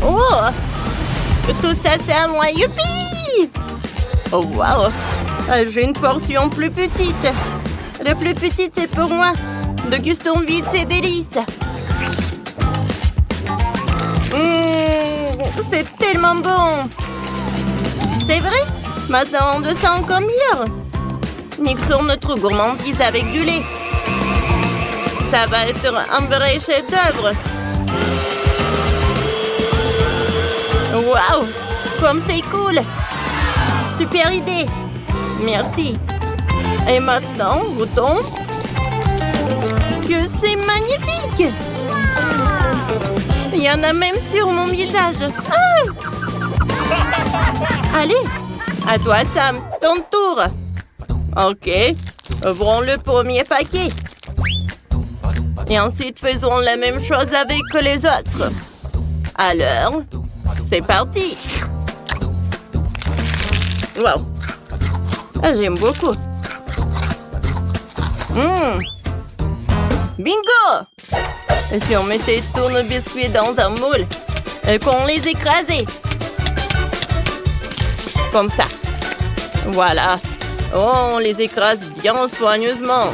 Oh! Tout ça, c'est à moi, youpi! Oh, wow! J'ai une portion plus petite. La plus petite, c'est pour moi. Dégustons vite ces délices. C'est tellement bon! C'est vrai? Maintenant, on le sent encore meilleur. Mixons notre gourmandise avec du lait. Ça va être un vrai chef-d'œuvre. Waouh! Comme c'est cool! Super idée! Merci. Et maintenant, goûtons. Que c'est magnifique! Il y en a même sur mon visage. Ah! Allez, à toi Sam, ton tour. Ok, ouvrons le premier paquet. Et ensuite faisons la même chose avec les autres. Alors, c'est parti. Wow, j'aime beaucoup. Bingo! Et si on mettait tous nos biscuits dans un moule et qu'on les écrasait? Comme ça. Voilà. Oh, on les écrase bien soigneusement.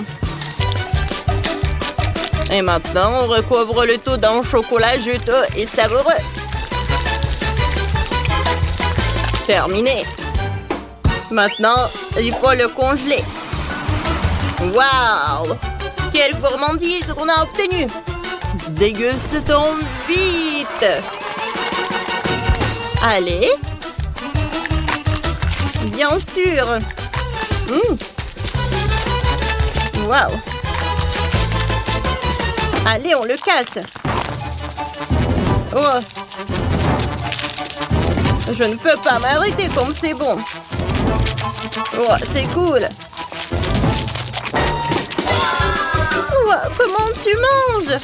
Et maintenant, on recouvre le tout d'un chocolat juteux et savoureux. Terminé. Maintenant, il faut le congeler. Waouh! Quelle gourmandise on a obtenue! Dégustons vite! Allez! Bien sûr! Waouh! Allez, on le casse! Oh! Je ne peux pas m'arrêter comme c'est bon! Oh, c'est cool! Oh, comment tu manges?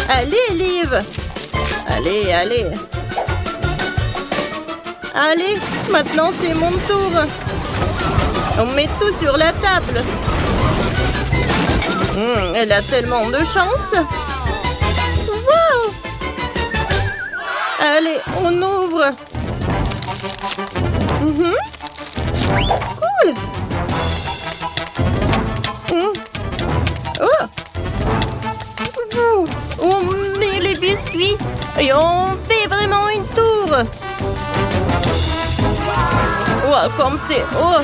Allez, Liv! Allez, allez! Allez, maintenant c'est mon tour! On met tout sur la table! Elle a tellement de chance! Wow! Allez, on ouvre! Cool! On met les biscuits et on fait vraiment une tour. Oh, comme c'est... Oh!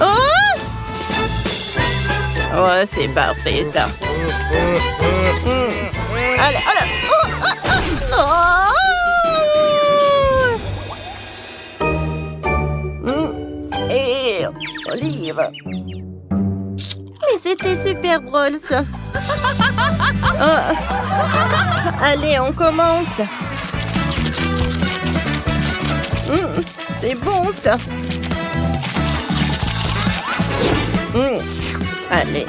Oh! Oh, c'est parfait, ça. Allez, allez! Oh, oh, oh. Et Olive. Mais c'était super drôle, ça. Oh. Allez, on commence. C'est bon, ça. Allez.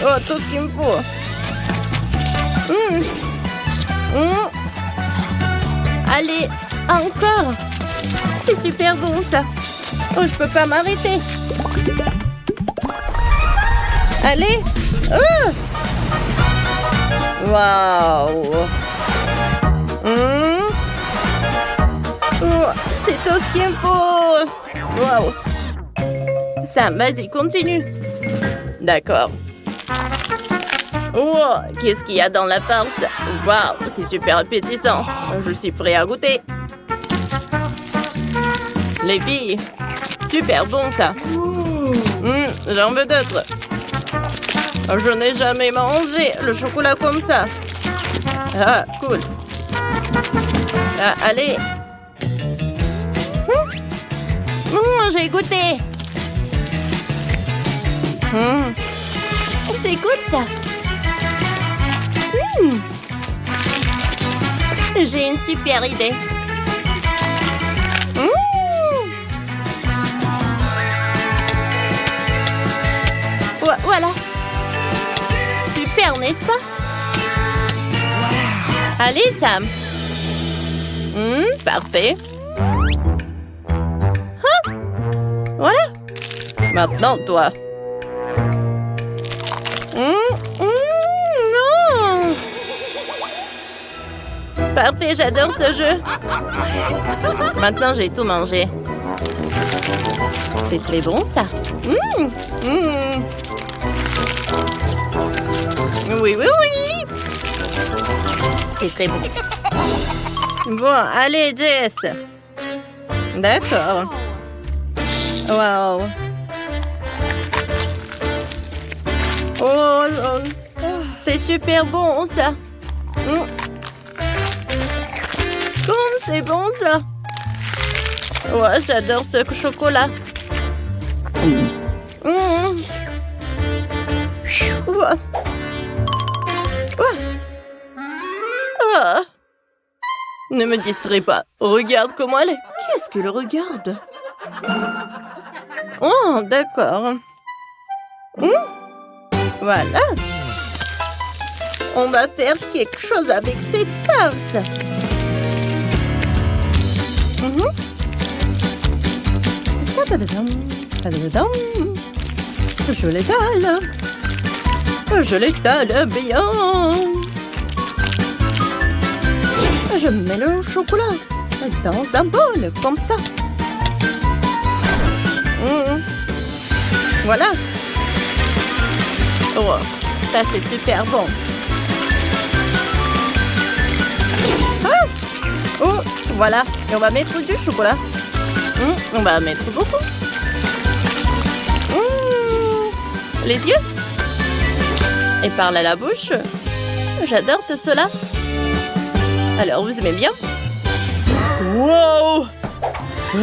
Oh, tout ce qu'il me faut. Allez, encore. C'est super bon, ça. Oh, je peux pas m'arrêter. Allez. Oh. Waouh. Oh, c'est tout ce qu'il me faut. Waouh. Sam, vas-y, continue. D'accord. Oh, qu'est-ce qu'il y a dans la farce? Waouh, c'est super appétissant. Je suis prêt à goûter. Les filles, super bon ça. J'en veux d'autres. Je n'ai jamais mangé le chocolat comme ça. Ah, cool. Ah, allez. J'ai goûté. C'est cool ça. J'ai une super idée. Voilà. Super, n'est-ce pas? Allez, Sam. Parfait. Voilà. Maintenant, toi. Non. Parfait, j'adore ce jeu. Maintenant, j'ai tout mangé. C'est très bon, ça. Oui, oui, oui. C'est très bon. Bon, allez, Jess. D'accord. Wow. Oh, c'est super bon, ça. Comme c'est bon, ça. Ouais, j'adore ce chocolat. Ouais. Ah. Ne me distrais pas. Regarde comment elle est. Qu'est-ce qu'elle regarde? Oh, d'accord. Voilà. On va faire quelque chose avec cette farce. Je l'étale. Je l'étale bien. Je mets le chocolat dans un bol, comme ça. Voilà. Oh, ça c'est super bon. Ah! Oh, voilà. Et on va mettre du chocolat. On va mettre beaucoup. Les yeux. Et par là la bouche. J'adore tout cela. Alors, vous aimez bien? Wow!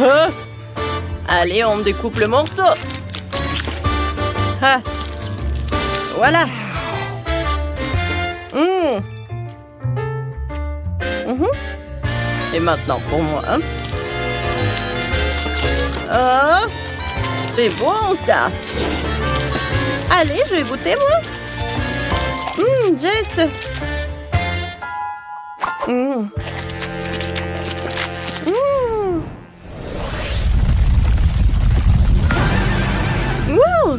Ah! Allez, on découpe le morceau. Ah! Voilà. Et maintenant pour moi. Oh! C'est bon, ça. Allez, je vais goûter, moi. Jess. Wow!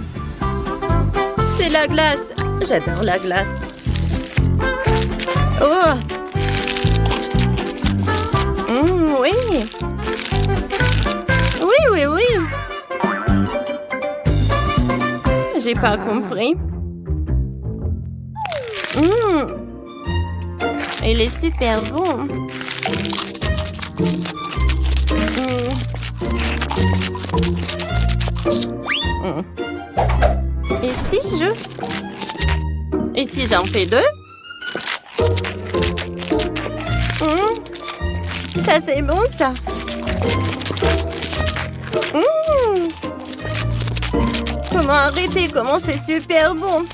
C'est la glace. J'adore la glace. Oh! Oui. Oui, oui, oui. J'ai pas compris. Il est super bon. Et si j'en fais 2? Ça, c'est bon, ça. Comment arrêter? Comment c'est super bon.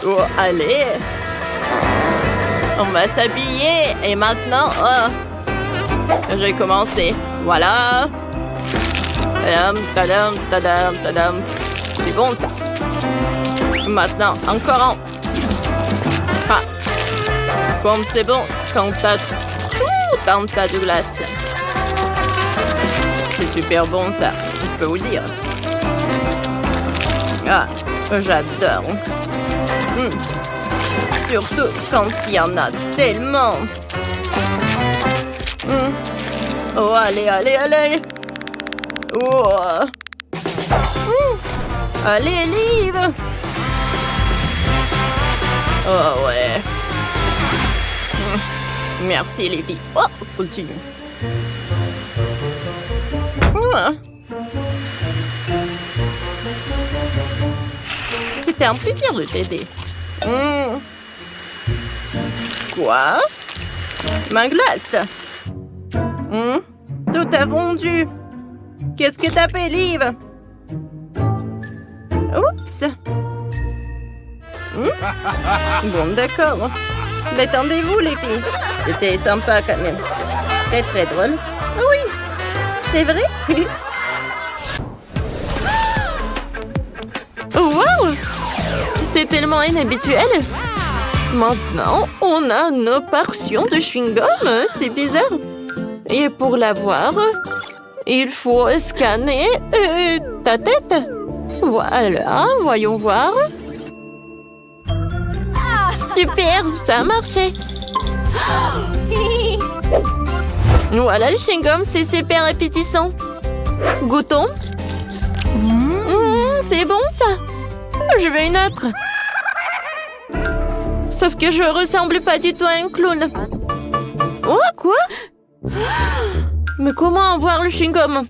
Oh, allez. On va s'habiller. Et maintenant, j'ai commencé. Voilà. Tadam, tadam, tadam, tadam. C'est bon, ça. Maintenant, encore un. Ah. Comme c'est bon, quand t'as tout un tas de glace. C'est super bon, ça. Je peux vous dire. Ah, j'adore. Surtout quand il y en a tellement. Oh, allez, allez, allez. Oh. Allez, Liv. Oh, ouais. Merci, les filles. Oh, continue. C'était un plaisir de t'aider. Quoi? Ma glace. Tout a vendu. Qu'est-ce que t'as fait, Liv? Oups. Bon, d'accord. Détendez-vous, les filles. C'était sympa, quand même. Très, très drôle. Oui, c'est vrai. Wow! C'est tellement inhabituel. Maintenant, on a nos portions de chewing-gum. C'est bizarre. Et pour l'avoir, il faut scanner ta tête. Voilà, voyons voir. Super, ça a marché. Voilà le chewing-gum, c'est super appétissant. Goûtons. C'est bon ça. Je veux une autre. Sauf que je ressemble pas du tout à un clown. Oh, quoi? Mais comment avoir le chewing-gum?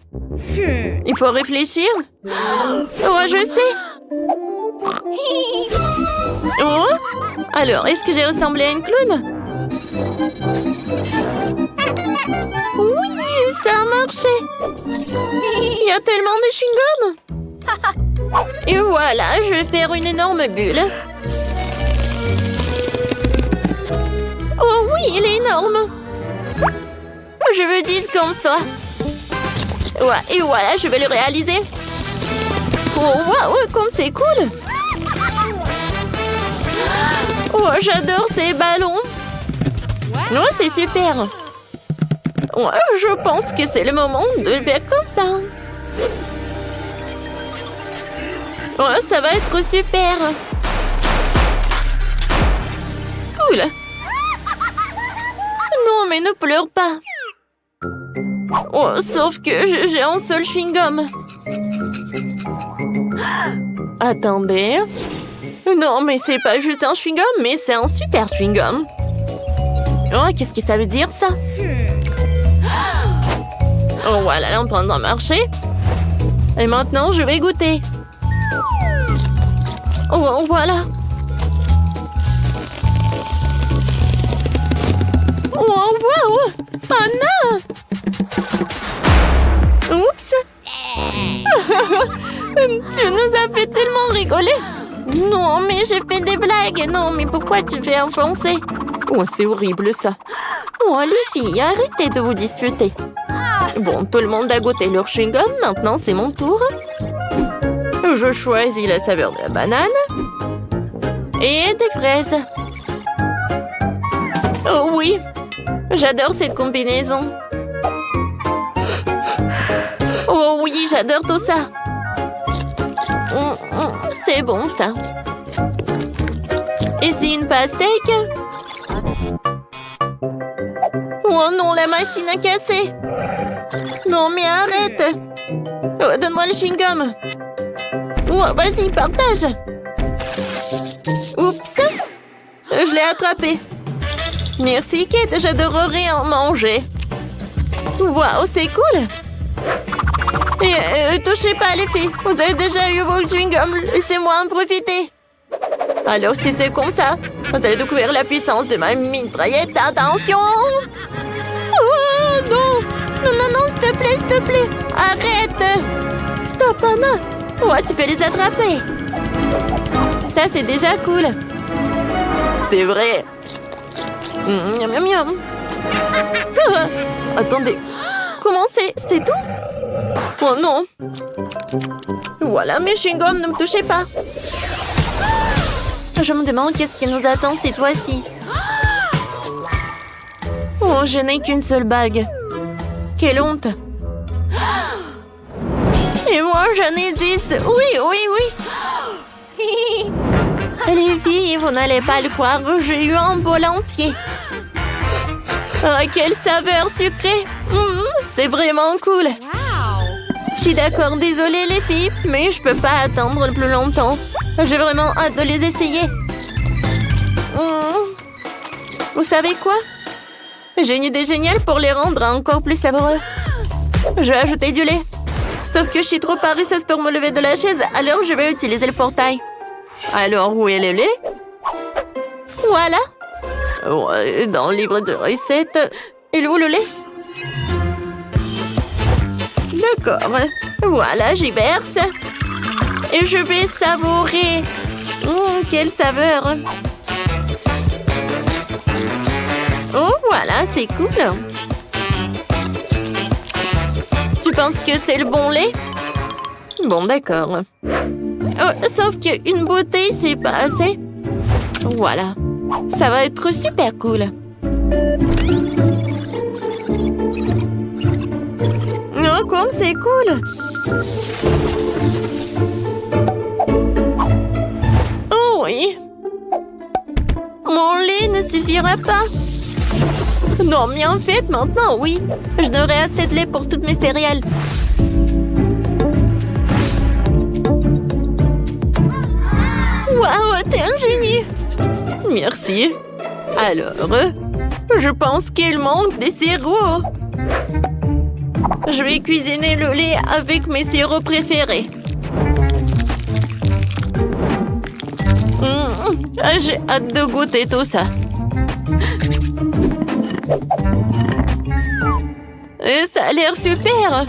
Il faut réfléchir. Oh, je sais. Oh, alors, est-ce que j'ai ressemblé à une clown? Oui, ça a marché. Il y a tellement de chewing-gum. Et voilà, je vais faire une énorme bulle. Oh oui, il est énorme. Je veux 10 comme ça. Ouais, et voilà, je vais le réaliser. Oh, waouh, comme c'est cool. Oh, j'adore ces ballons. Oh, c'est super. Ouais, je pense que c'est le moment de le faire comme ça. Ouais, ça va être super. Cool. Non, mais ne pleure pas. Oh, sauf que j'ai un seul chewing-gum. Attendez. Non, mais c'est pas juste un chewing-gum, mais c'est un super chewing-gum. Oh, qu'est-ce que ça veut dire, ça? Oh, voilà, là, on prend un marché. Et maintenant, je vais goûter. Oh, voilà. Oh, wow! Oh, non! Oups! Tu nous as fait tellement rigoler! Non, mais j'ai fait des blagues! Non, mais pourquoi tu fais enfoncer? Oh, c'est horrible, ça! Oh, les filles, arrêtez de vous disputer! Bon, tout le monde a goûté leur chewing-gum, maintenant c'est mon tour. Je choisis la saveur de la banane et des fraises. Oh oui, j'adore cette combinaison. Oh oui, j'adore tout ça. C'est bon, ça. Et c'est une pastèque? Oh non, la machine a cassé. Non, mais arrête. Oh, donne-moi le chewing-gum. Oh, vas-y, partage. Oups. Je l'ai attrapé. Merci, Kate. J'adorerais en manger. Waouh, c'est cool. Et touchez pas, les filles. Vous avez déjà eu vos chewing-gums. Laissez-moi en profiter. Alors, si c'est comme ça, vous allez découvrir la puissance de ma mitraillette. Attention. Oh, non. Non, s'il te plaît. Arrête. Stop, Anna. Ouais, tu peux les attraper. Ça, c'est déjà cool. C'est vrai. Miam, miam, miam. Attendez. Comment c'est? C'est tout? Oh non. Voilà, mes chewing-gums, ne me touchez pas. Je me demande qu'est-ce qui nous attend cette fois-ci. Oh, je n'ai qu'une seule bague. Quelle honte. Et moi, j'en ai 10. Oui. Les filles, vous n'allez pas le croire, j'ai eu un bol entier. Oh, quelle saveur sucrée. C'est vraiment cool. Je suis d'accord, désolée les filles, mais je peux pas attendre plus longtemps. J'ai vraiment hâte de les essayer. Vous savez quoi? J'ai une idée géniale pour les rendre encore plus savoureux. Je vais ajouter du lait. Sauf que je suis trop paresseuse pour me lever de la chaise, alors je vais utiliser le portail. Alors, où est le lait? Voilà. Ouais, dans le livre de recettes. Et où le lait? D'accord. Voilà, j'y verse. Et je vais savourer. Quelle saveur. Oh, voilà, c'est cool. Tu penses que c'est le bon lait? Bon, d'accord. Oh, sauf qu'une bouteille, c'est pas assez. Voilà. Ça va être super cool. Oh, comme c'est cool. suffira pas. Non, mais en fait, maintenant, oui. Je devrais assez de lait pour toutes mes céréales. Waouh, t'es un génie. Merci. Alors, je pense qu'il manque des sirops. Je vais cuisiner le lait avec mes sirops préférés. J'ai hâte de goûter tout ça. Et ça a l'air super.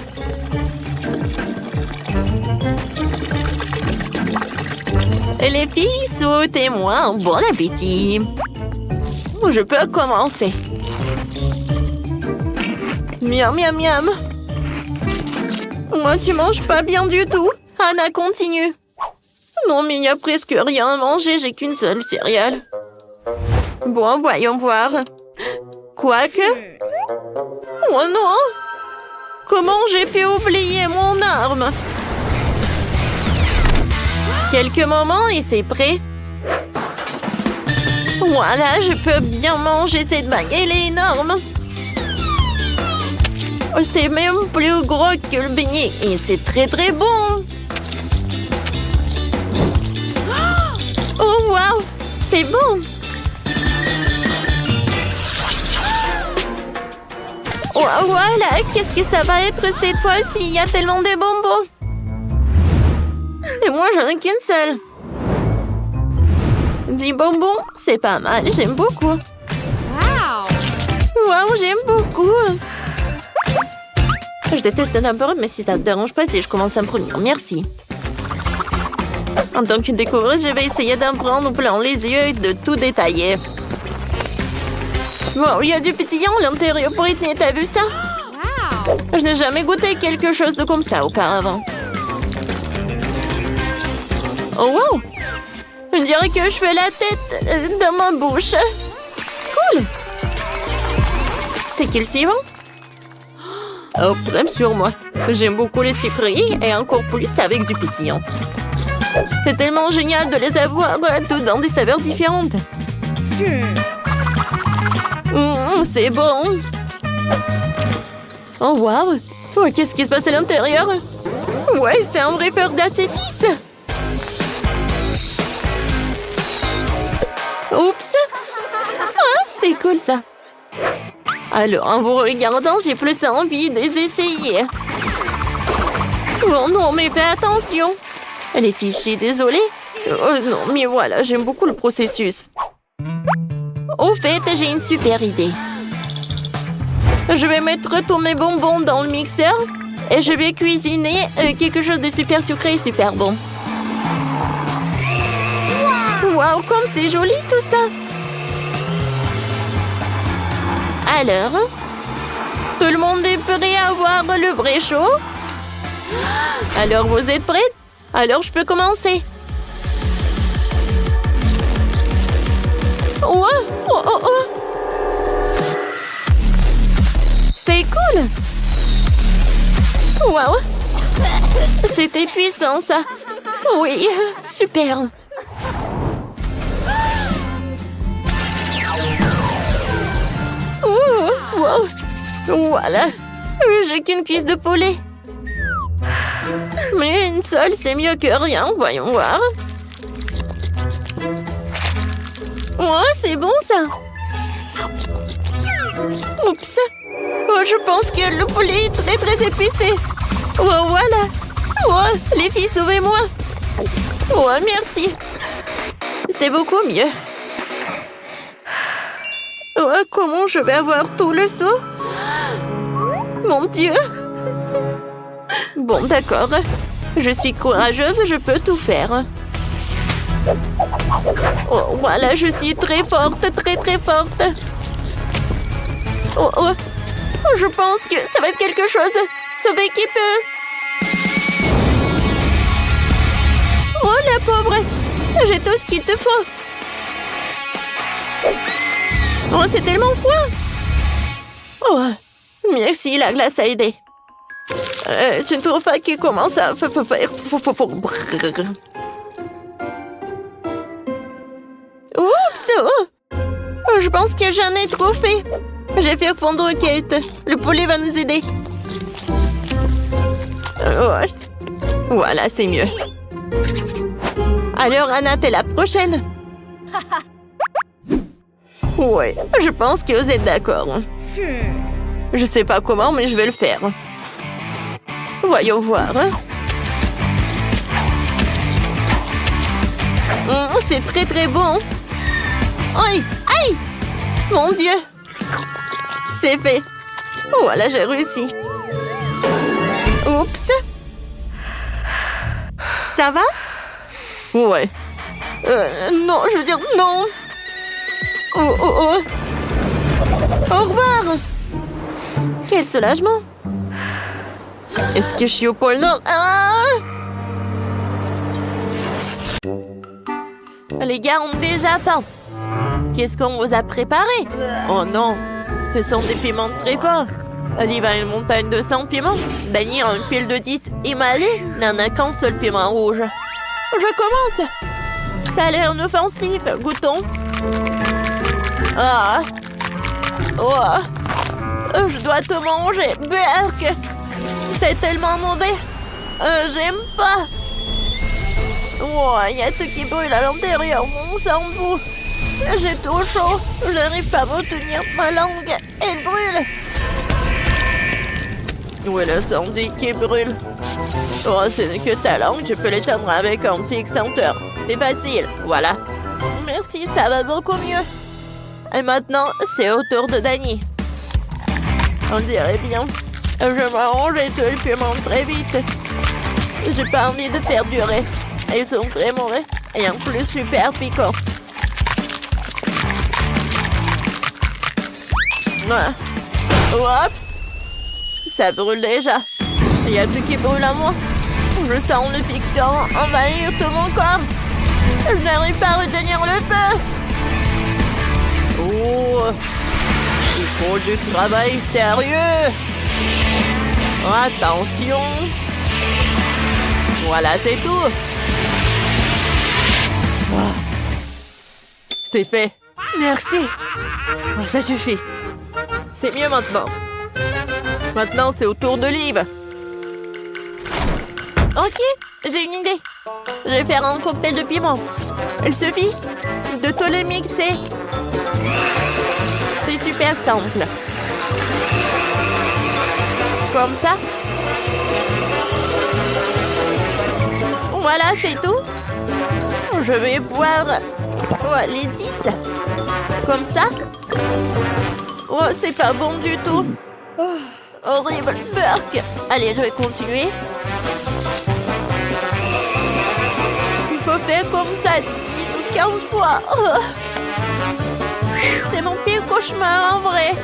Les filles, souhaitez-moi un bon appétit. Je peux commencer. Miam, miam, miam. Moi, tu manges pas bien du tout. Anna, continue. Non, mais il n'y a presque rien à manger. J'ai qu'une seule céréale. Bon, voyons voir. Quoique... Oh non! Comment j'ai pu oublier mon arme? Quelques moments et c'est prêt. Voilà, je peux bien manger cette bague. Elle est énorme. C'est même plus gros que le beignet. Et c'est très très bon. Oh, wow! C'est bon. Oh, voilà, qu'est-ce que ça va être cette fois-ci? Il y a tellement de bonbons. Et moi, j'en ai qu'une seule. 10 bonbons, c'est pas mal, j'aime beaucoup. Wow, j'aime beaucoup. Je déteste n'importe, mais si ça te dérange pas, si je commence à me prendre, merci. En tant que découvreuse, je vais essayer d'en prendre plein les yeux et de tout détailler. Wow, il y a du pétillant à l'intérieur. Britney, t'as vu ça? Je n'ai jamais goûté quelque chose de comme ça auparavant. Oh wow! On dirait que je fais la tête dans ma bouche. Cool! C'est qui le suivant? Oh, prends sur moi. J'aime beaucoup les sucreries et encore plus avec du pétillant. C'est tellement génial de les avoir tous dans des saveurs différentes. C'est bon. Oh, wow. Oh, qu'est-ce qui se passe à l'intérieur? Ouais, c'est un vrai feu d'artifice. Oups. Ah, c'est cool, ça. Alors, en vous regardant, j'ai plus envie de les essayer. Oh non, mais fais attention. Les fichiers, désolée. Oh non, mais voilà, j'aime beaucoup le processus. Au fait, j'ai une super idée. Je vais mettre tous mes bonbons dans le mixeur et je vais cuisiner quelque chose de super sucré et super bon. Waouh, comme c'est joli tout ça! Alors, tout le monde est prêt à voir le vrai show? Alors, vous êtes prêts? Alors, je peux commencer. Oh, oh, oh, oh. C'est cool! Wow! C'était puissant, ça! Oui, super! Wow! Voilà! J'ai qu'une cuisse de poulet! Mais une seule, c'est mieux que rien, voyons voir! Oh, c'est bon, ça! Oups! Oh, je pense que le poulet est très très épicé. Oh, voilà. Oh, les filles, sauvez-moi. Oh, merci. C'est beaucoup mieux. Oh, comment je vais avoir tout le seau? Mon Dieu. Bon, d'accord. Je suis courageuse, je peux tout faire. Oh, voilà, je suis très forte, très très forte. Oh, oh. Je pense que ça va être quelque chose. Sauver qui peut. Oh, la pauvre. J'ai tout ce qu'il te faut. Oh, c'est tellement froid. Oh, merci, la glace a aidé. Je ne trouve pas qu'il commence à faire... Oups, oh. Je pense que j'en ai trop fait. J'ai fait fondre Kate. Le poulet va nous aider. Voilà, c'est mieux. Alors, Anna, t'es la prochaine. Ouais, je pense que vous êtes d'accord. Je sais pas comment, mais je vais le faire. Voyons voir. C'est très très bon. Aïe, aïe! Mon Dieu! C'est fait. Voilà, j'ai réussi. Oups! Ça va? Ouais. Non, je veux dire non. Oh. Au revoir. Quel soulagement. Est-ce que je suis au pôle Nord? Les gars ont déjà faim. Qu'est-ce qu'on vous a préparé? Oh non, ce sont des piments très forts. Olive a une montagne de 100 piments. Dany a une pile de 10. Et Malé n'en a qu'un seul piment rouge. Je commence. Ça a l'air inoffensif. Goûtons. Je dois te manger. Berk. C'est tellement mauvais. J'aime pas. Il y a tout qui brûle à l'intérieur. Mon cerveau. J'ai tout chaud. Je n'arrive pas à retenir ma langue. Elle brûle. Où est le sandy qui brûle? Ce n'est que ta langue. Je peux l'éteindre avec un petit extincteur. C'est facile. Voilà. Merci, ça va beaucoup mieux. Et maintenant, c'est au tour de Dany. On dirait bien. Je vais manger tout le piment très vite. J'ai pas envie de faire durer. Ils sont très mauvais. Et en plus super piquants. Oups! Ça brûle déjà. Il y a tout qui brûle à moi. Je sens le piquant envahir tout mon corps. Je n'arrive pas à retenir le feu. Il faut du travail sérieux. Attention. Voilà, c'est tout. C'est fait. Merci. Ça suffit. C'est mieux maintenant. Maintenant, c'est au tour d'Olive. Ok, j'ai une idée. Je vais faire un cocktail de piment. Il suffit de tout les mixer. C'est super simple. Comme ça. Voilà, c'est tout. Je vais boire les tites. Comme ça. C'est pas bon du tout. Horrible. Burk. Allez, je vais continuer. Il faut faire comme ça 10 ou 15 fois. C'est mon pire cauchemar en vrai.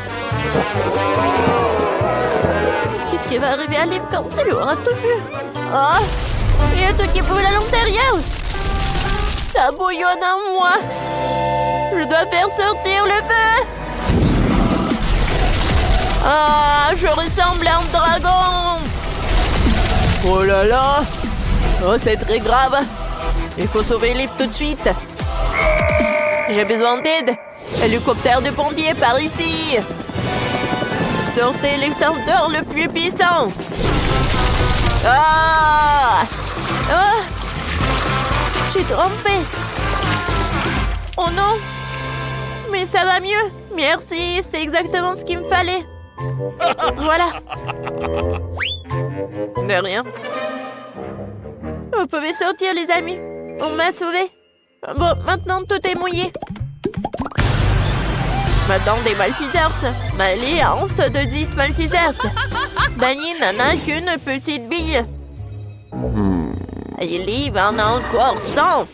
Qu'est-ce qui va arriver à Liv quand elle aura tout bu? Il y a tout qui brûle à l'intérieur. Ça bouillonne en moi. Je dois faire sortir le feu. Je ressemble à un dragon. Oh là là. C'est très grave. Il faut sauver Liv tout de suite. J'ai besoin d'aide. Hélicoptère de pompiers par ici. Sortez l'extincteur le plus puissant. J'ai trompé. Oh non. Mais ça va mieux. Merci, c'est exactement ce qu'il me fallait. Voilà. De rien. Vous pouvez sortir, les amis. On m'a sauvé. Bon, maintenant tout est mouillé. Maintenant des Maltesers. Malé a 11 de 10 Maltesers. Dany n'en a qu'une petite bille. Et Liv en a encore 100.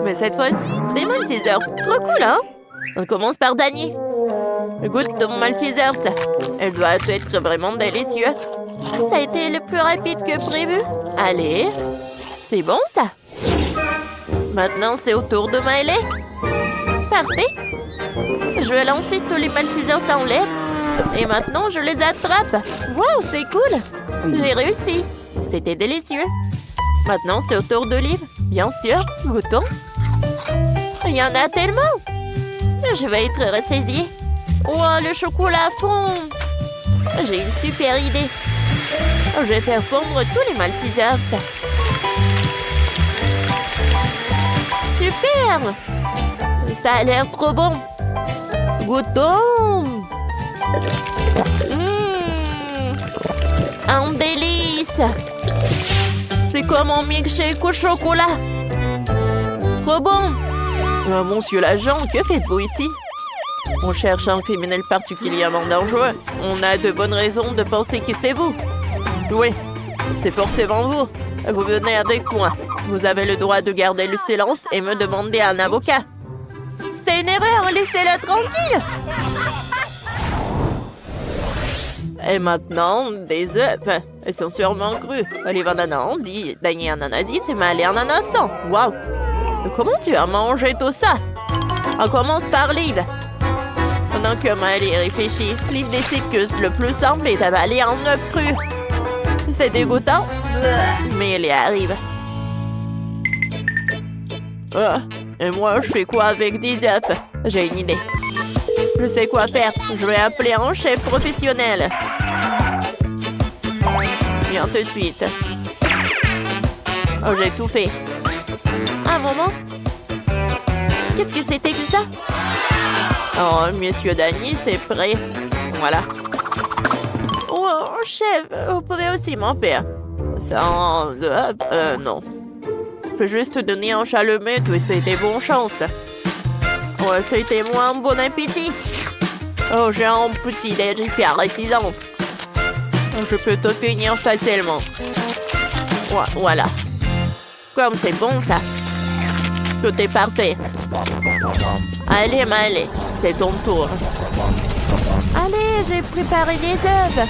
Mais cette fois-ci, des Maltesers. Trop cool, hein? On commence par Dany. Goûte ton Maltesers. Elle doit être vraiment délicieuse. Ça a été le plus rapide que prévu. Allez. C'est bon, ça. Maintenant, c'est au tour de Miley. Parfait. Je vais lancer tous les Maltesers en l'air. Et maintenant, je les attrape. Wow, c'est cool. J'ai réussi. C'était délicieux. Maintenant, c'est au tour d'Olive. Bien sûr, goûtons. Il y en a tellement. Je vais être rassasiée. Oh, le chocolat fond. J'ai une super idée. Je vais faire fondre tous les Maltesers. Super! Ça a l'air trop bon. Goûtons. Un délice. C'est comme un milkshake au chocolat. Trop bon. Monsieur l'agent, que faites-vous ici? On cherche un criminel particulièrement dangereux. On a de bonnes raisons de penser que c'est vous. Oui, c'est forcément vous. Vous venez avec moi. Vous avez le droit de garder le silence et me demander un avocat. C'est une erreur, laissez-le tranquille. Et maintenant, des œufs. Ils sont sûrement crus. Olive ananas, dit Dany ananas, dit c'est mal en un instant. Waouh! Comment tu as mangé tout ça? On commence par Liv. Pendant que Miley réfléchit, Liv décide que le plus simple est d'avaler un œuf cru. C'est dégoûtant, mais elle y arrive. Et moi, je fais quoi avec des œufs? J'ai une idée. Je sais quoi faire. Je vais appeler un chef professionnel. Viens tout de suite. Oh, j'ai tout fait. Un moment. Qu'est-ce que c'était que ça? Oh, monsieur Dany, c'est prêt. Voilà. Oh, chef, vous pouvez aussi m'en faire. Ça, non. Je peux juste te donner un chalumeau et c'était bonne chance. Oh, c'était moins bon appétit. Oh, j'ai un petit déj hyper excitant. Je peux te finir facilement. Voilà. Comme c'est bon, ça. Tout est parfait. Allez, Miley, c'est ton tour. Allez, j'ai préparé les œufs.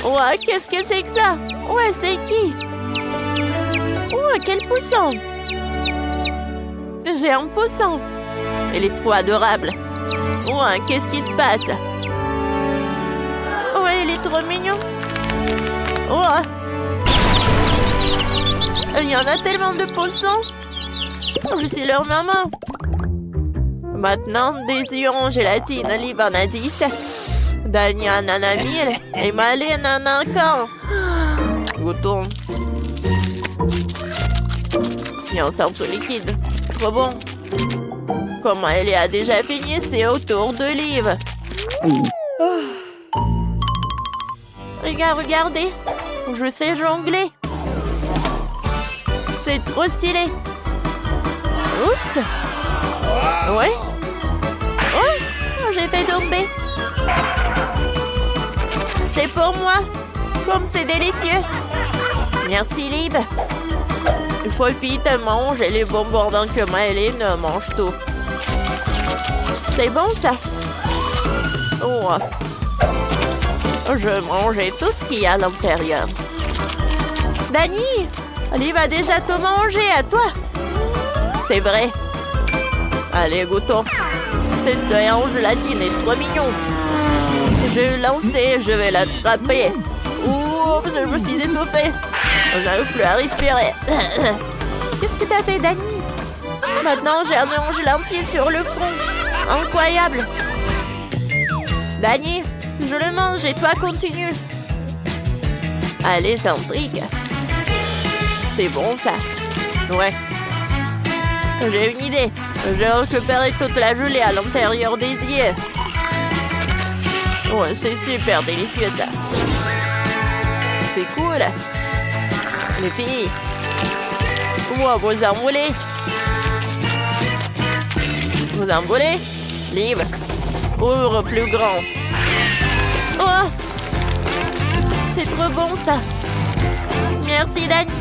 Oh, qu'est-ce que c'est que ça? Ouais, c'est qui? Oh, quel poussin! J'ai un poussin. Il est trop adorable. Oh, qu'est-ce qui se passe? Oh, il est trop mignon. Oh, il y en a tellement de poussins. Je suis leur maman. Maintenant, des œufs en gélatine, Liv en a 10. Dany en a 1000 et Miley en a qu'un. Goûtons. Il y a un centre liquide. Trop bon. Comme elle a déjà fini, c'est au tour de Liv. Regardez. Je sais jongler. C'est trop stylé. Oups. Ouais. Oh, j'ai fait tomber. C'est pour moi. Comme c'est délicieux. Merci, Liv. Il faut vite manger les bonbons avant que Miley ne mange tout. C'est bon, ça. Oh. Je mangeais tout ce qu'il y a à l'intérieur. Dany, Liv a déjà tout mangé, à toi. C'est vrai. Allez, goûtons. Cette œuf en gélatine est trop mignon. Je vais lancer, je vais l'attraper. Ouh, je me suis étouffée. Je n'arrive plus à respirer. Qu'est-ce que t'as fait, Dany? Maintenant, j'ai un œuf en gélatine sur le front. Incroyable. Dany, je le mange et toi continue. Allez, Centrique. C'est bon, ça. Ouais. J'ai une idée. J'ai récupéré toute la gelée à l'intérieur des œufs. Ouais, c'est super délicieux, ça. C'est cool. Les filles. Wow, vous envolez. Vous envolez. Liv. Ouvre plus grand. Oh! C'est trop bon, ça. Merci, Dany.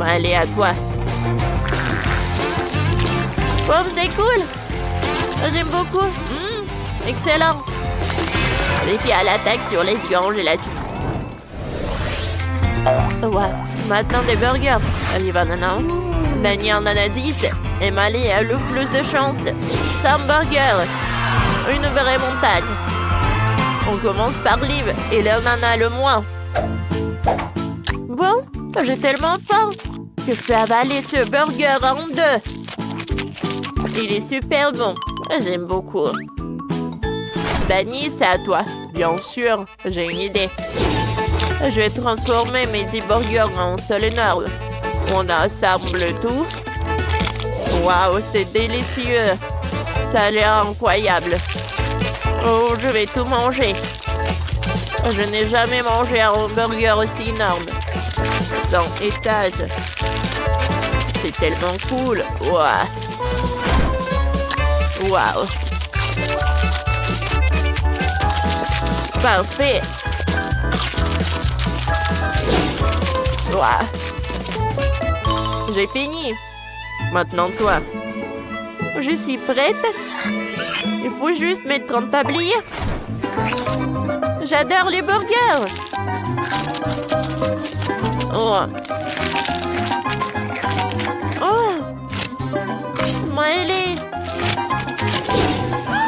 Allez, à toi. Oh, c'est cool. J'aime beaucoup. Excellent. Les filles à l'attaque sur les œufs en gélatine. Ouais. Maintenant des burgers. Allez, banana. Dany en a 10. Et Miley a le plus de chance. 100 burgers. Une vraie montagne. On commence par Liv. Et elle en a le moins. Bon, j'ai tellement faim. que je peux avaler ce burger en deux. Il est super bon. J'aime beaucoup. Danny, c'est à toi. Bien sûr, j'ai une idée. Je vais transformer mes 10 burgers en un seul énorme. On assemble tout. Waouh, c'est délicieux. Ça a l'air incroyable. Oh, je vais tout manger. Je n'ai jamais mangé un hamburger aussi énorme. 100 étages. C'est tellement cool. Waouh. Waouh. Parfait. Waouh. J'ai fini. Maintenant toi. Je suis prête. Il faut juste mettre en tablier. J'adore les burgers. Oh. Oh. Smiley.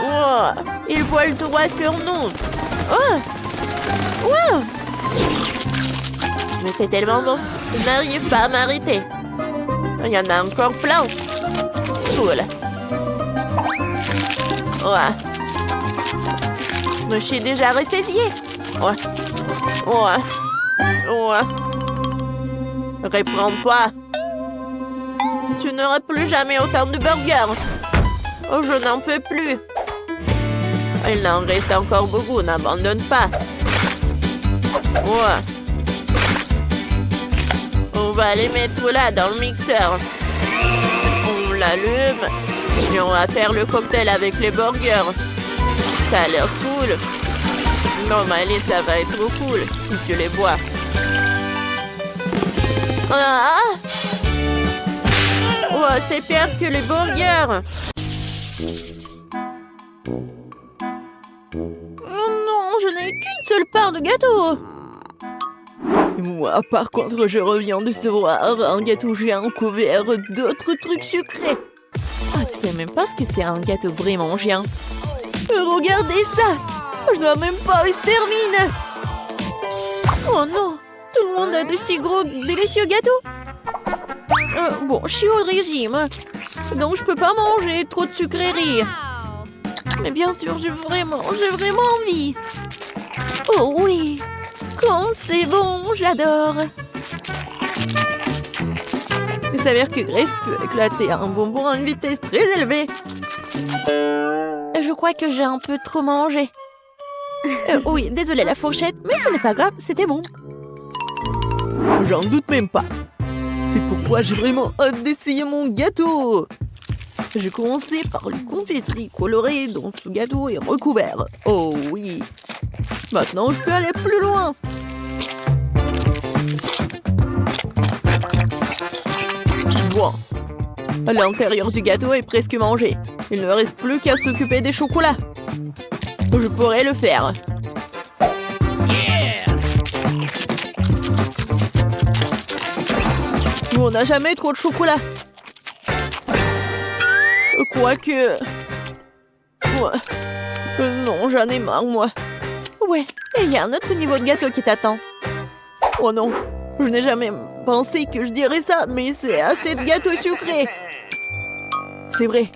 Oh. Il vole droit sur nous. Oh. Wow. Mais c'est tellement bon. Je n'arrive pas à m'arrêter. Il y en a encore plein. Cool. Ouais. Je suis déjà rassasiée. Ouais. Ouais. Ouais. Réprends-toi. Tu n'auras plus jamais autant de burgers. Oh, je n'en peux plus. Il en reste encore beaucoup, n'abandonne pas. Ouais. On va les mettre là, dans le mixeur. On l'allume. Et on va faire le cocktail avec les burgers. Ça a l'air cool. Non, Miley, ça va être trop cool si tu les bois. Ah! Oh, c'est pire que les burgers. Oh non, je n'ai qu'une seule part de gâteau. Moi, par contre, je reviens de recevoir un gâteau géant couvert d'autres trucs sucrés. Ah, tu sais même pas ce que c'est un gâteau vraiment géant. Regardez ça! Je dois même pas où il se termine. Oh non! Tout le monde a de si gros, délicieux gâteaux. Bon, je suis au régime. Donc je peux pas manger trop de sucreries. Mais bien sûr, j'ai vraiment envie. Oh oui! Quand c'est bon, j'adore. Il s'avère que Grace peut éclater un bonbon à une vitesse très élevée. Je crois que j'ai un peu trop mangé. Oui, désolée la fourchette, mais ce n'est pas grave, c'était bon. J'en doute même pas. C'est pourquoi j'ai vraiment hâte d'essayer mon gâteau. J'ai commencé par les confiseries colorées dont ce gâteau est recouvert. Oh oui. Maintenant, je peux aller plus loin. Bon. L'intérieur du gâteau est presque mangé. Il ne reste plus qu'à s'occuper des chocolats. Je pourrais le faire. On n'a jamais trop de chocolat. Quoique... Ouais. Non, j'en ai marre, moi. Ouais, et il y a un autre niveau de gâteau qui t'attend. Oh non, je n'ai jamais pensé que je dirais ça, mais c'est assez de gâteaux sucrés. C'est vrai.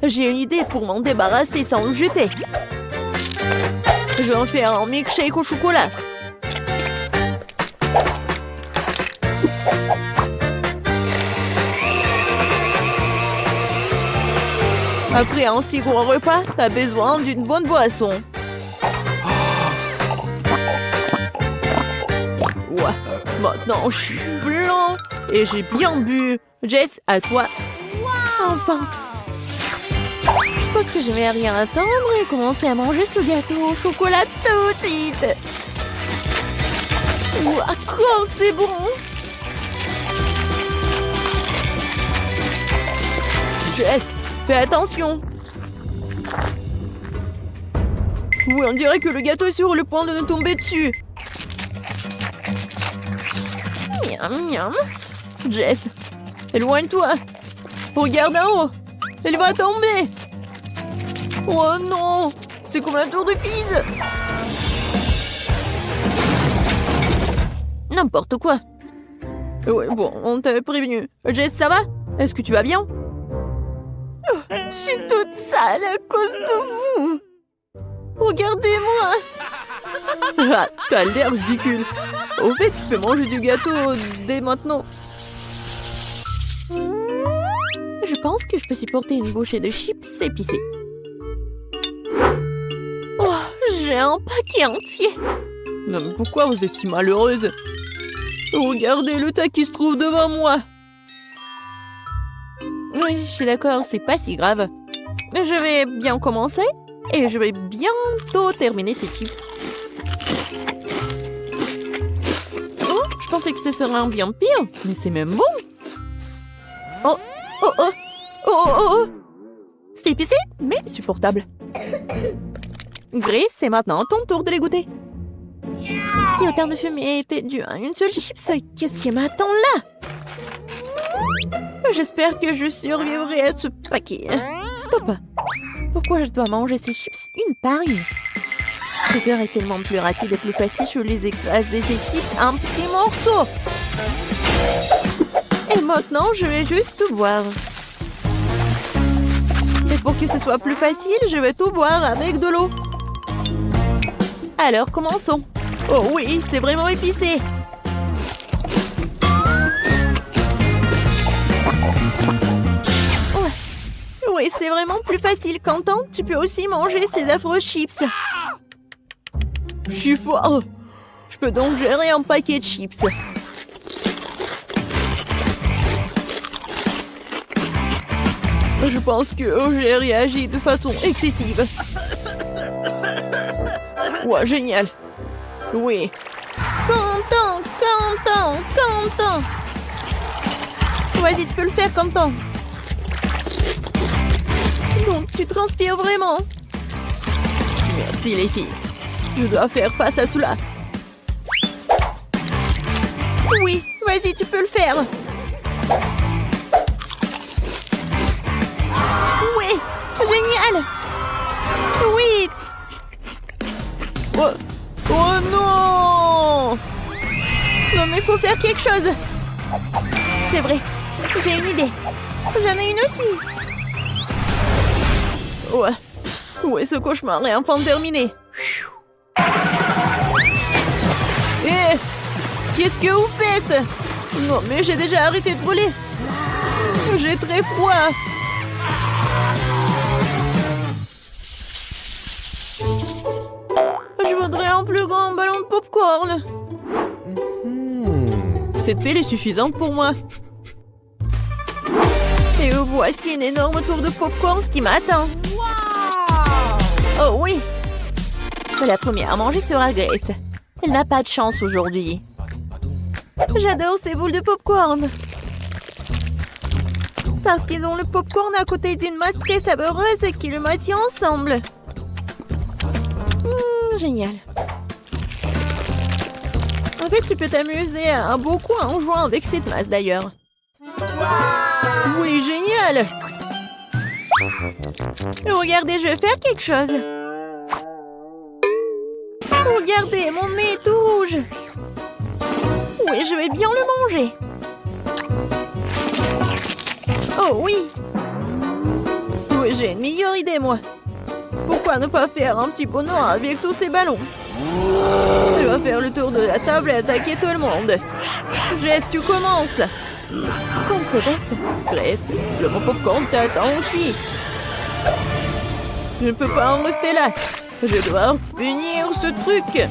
J'ai une idée pour m'en débarrasser sans le jeter. Je vais en faire un milkshake au chocolat. Après un si gros repas, t'as besoin d'une bonne boisson. Ouais, maintenant je suis blanc et j'ai bien bu. Jess, à toi. Enfin. Je pense que je vais rien attendre et commencer à manger ce gâteau au chocolat tout de suite. Ouah, quoi, c'est bon. Jess, fais attention. Oui, on dirait que le gâteau est sur le point de nous tomber dessus. Miam, miam. Jess, éloigne-toi. Regarde en haut. Elle va tomber. Oh non, c'est comme la tour de Pise. N'importe quoi. Ouais, bon, on t'avait prévenu. Jess, ça va? Est-ce que tu vas bien? Oh, je suis toute sale à cause de vous. Regardez-moi. Ah, t'as l'air ridicule. Au fait, tu peux manger du gâteau dès maintenant. Je pense que je peux supporter une bouchée de chips épicées. Oh, j'ai un paquet entier. Non, mais pourquoi vous êtes si malheureuse? Regardez le tas qui se trouve devant moi. Oui, je suis d'accord, c'est pas si grave. Je vais bien commencer et je vais bientôt terminer ces chips. Oh, je pensais que ce serait bien pire, mais c'est même bon. Oh, oh, oh, oh, oh, oh. C'est épicé, mais supportable. Grace, c'est maintenant ton tour de les goûter. Si autant de fumée était dû à une seule chips, qu'est-ce qui m'attend là? J'espère que je survivrai à ce paquet. Stop! Pourquoi je dois manger ces chips une par une? Ce serait tellement plus rapide et plus facile, je les écrase ces chips en petits morceaux. Et maintenant, je vais juste tout boire. Et pour que ce soit plus facile, je vais tout boire avec de l'eau. Alors, commençons. Oh oui, c'est vraiment épicé. Ouais. Oui, c'est vraiment plus facile. Quentin, tu peux aussi manger ces affreux chips. Je suis fort. Je peux donc gérer un paquet de chips. Je pense que j'ai réagi de façon excessive. Ouais, génial. Oui. Quentin, Quentin, Quentin. Vas-y, tu peux le faire, Quentin. Donc, tu transpires vraiment. Merci, les filles. Je dois faire face à cela. Oui, vas-y, tu peux le faire. Oui, génial. Oui. Oh, oh non! Non, mais faut faire quelque chose. C'est vrai, j'ai une idée. J'en ai une aussi. Ouais, ouais, ce cauchemar est enfin terminé. Eh, qu'est-ce que vous faites? Non, mais j'ai déjà arrêté de brûler. J'ai très froid. Je voudrais un plus grand ballon de popcorn. Cette pile est suffisante pour moi. Et voici une énorme tour de popcorn qui m'attend. Oh oui. La première à manger sera Grace. Elle n'a pas de chance aujourd'hui. J'adore ces boules de popcorn. Parce qu'ils ont le popcorn à côté d'une masse très savoureuse qui le maintient ensemble. Génial. En fait, tu peux t'amuser beaucoup en jouant avec cette masse d'ailleurs. Oui, génial. Regardez, je vais faire quelque chose. Regardez, mon nez est tout rouge. Oui, je vais bien le manger. Oh oui. Oui, j'ai une meilleure idée, moi. Pourquoi ne pas faire un petit bonheur avec tous ces ballons? Je vais faire le tour de la table et attaquer tout le monde. Jess, tu commences. Quand c'est bête. Grace, le bon popcorn t'attend aussi. Je ne peux pas en rester là. Je dois punir ce truc.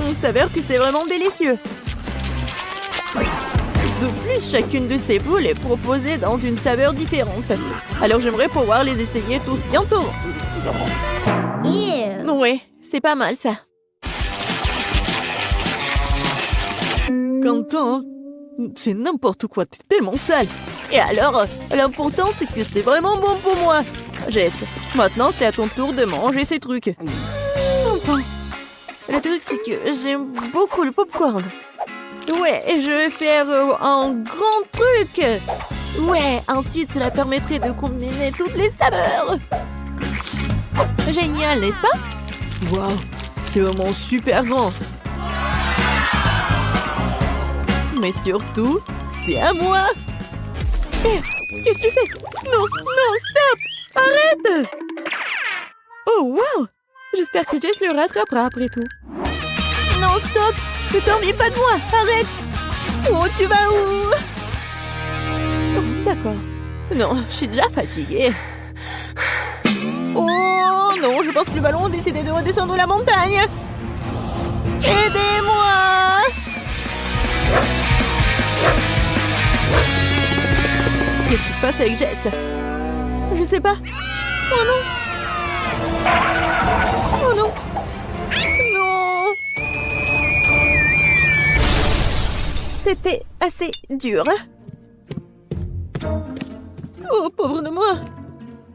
Il s'avère que c'est vraiment délicieux. De plus, chacune de ces boules est proposée dans une saveur différente. Alors j'aimerais pouvoir les essayer toutes bientôt. Oui, c'est pas mal ça. Quentin, c'est n'importe quoi, t'es tellement sale. Et alors, l'important c'est que c'est vraiment bon pour moi. Jess, maintenant c'est à ton tour de manger ces trucs. Enfin, le truc c'est que j'aime beaucoup le popcorn. Ouais, je vais faire un grand truc. Ouais, ensuite cela permettrait de combiner toutes les saveurs. Génial, n'est-ce pas? Waouh, c'est vraiment super grand. Mais surtout, c'est à moi. Hé, qu'est-ce que tu fais? Non, non, stop! Arrête! Oh, wow! J'espère que Jess le rattrapera après tout. Non, stop! Ne t'ennuie pas de moi! Arrête! Oh, tu vas où? Oh, d'accord. Non, je suis déjà fatiguée. Oh non, je pense que le ballon a décidé de redescendre la montagne. Aidez-moi! Qu'est-ce qui se passe avec Jess? Je sais pas. Oh non! Oh non! Non! C'était assez dur. Oh, pauvre de moi!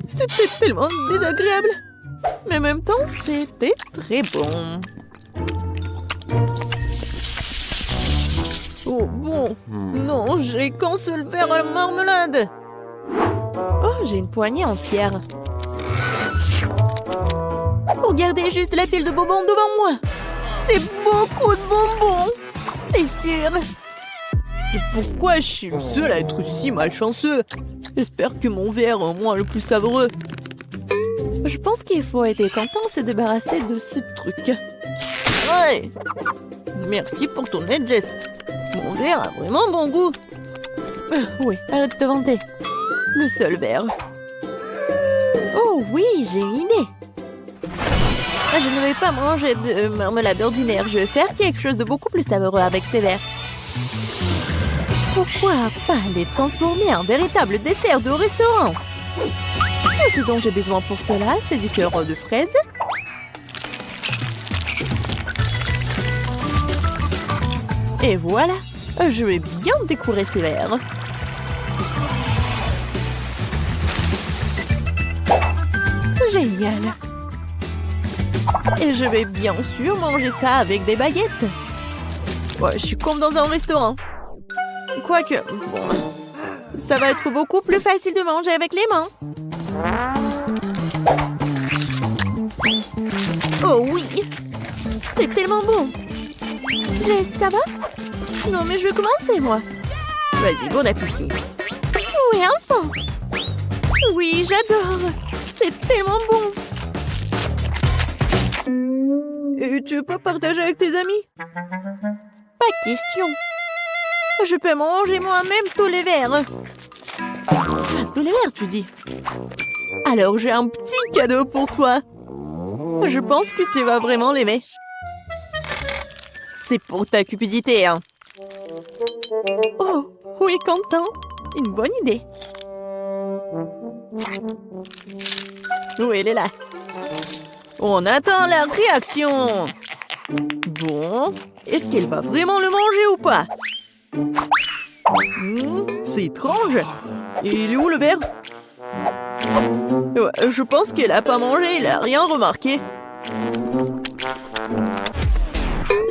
C'était tellement désagréable. Mais en même temps, c'était très bon. Oh bon, non, j'ai qu'un seul verre à la marmelade. Oh, j'ai une poignée entière. Regardez juste la pile de bonbons devant moi. C'est beaucoup de bonbons. C'est sûr. Et pourquoi je suis le seul à être si malchanceux? J'espère que mon verre est au moins le plus savoureux. Je pense qu'il faut être content de se débarrasser de ce truc. Ouais. Merci pour ton aide, Jess. Mon verre a vraiment bon goût. Oui, arrête de te vanter. Le seul verre. Oh oui, j'ai une idée. Je ne vais pas manger de marmelade ordinaire. Je vais faire quelque chose de beaucoup plus savoureux avec ces verres. Pourquoi pas les transformer en véritable dessert de restaurant? Tout ce dont j'ai besoin pour cela, c'est du sirop de fraise. Et voilà, je vais bien décorer ces verres. Génial. Et je vais bien sûr manger ça avec des baguettes. Ouais, je suis comme dans un restaurant. Quoique, bon, ça va être beaucoup plus facile de manger avec les mains. Oh oui, c'est tellement bon. Jess, ça va? Non, mais je vais commencer, moi. Vas-y, bon appétit. Oui, enfin. Oui, j'adore. C'est tellement bon. Et tu peux partager avec tes amis? Pas de question. Je peux manger moi-même tous les verres. Tous les verres, tu dis? Alors, j'ai un petit cadeau pour toi. Je pense que tu vas vraiment l'aimer. C'est pour ta cupidité, hein. Oh, oui, Quentin. Une bonne idée. Oui, elle est là. On attend la réaction. Bon, est-ce qu'elle va vraiment le manger ou pas? C'est étrange. Il est où le verre? Ouais, je pense qu'elle a pas mangé, il a rien remarqué.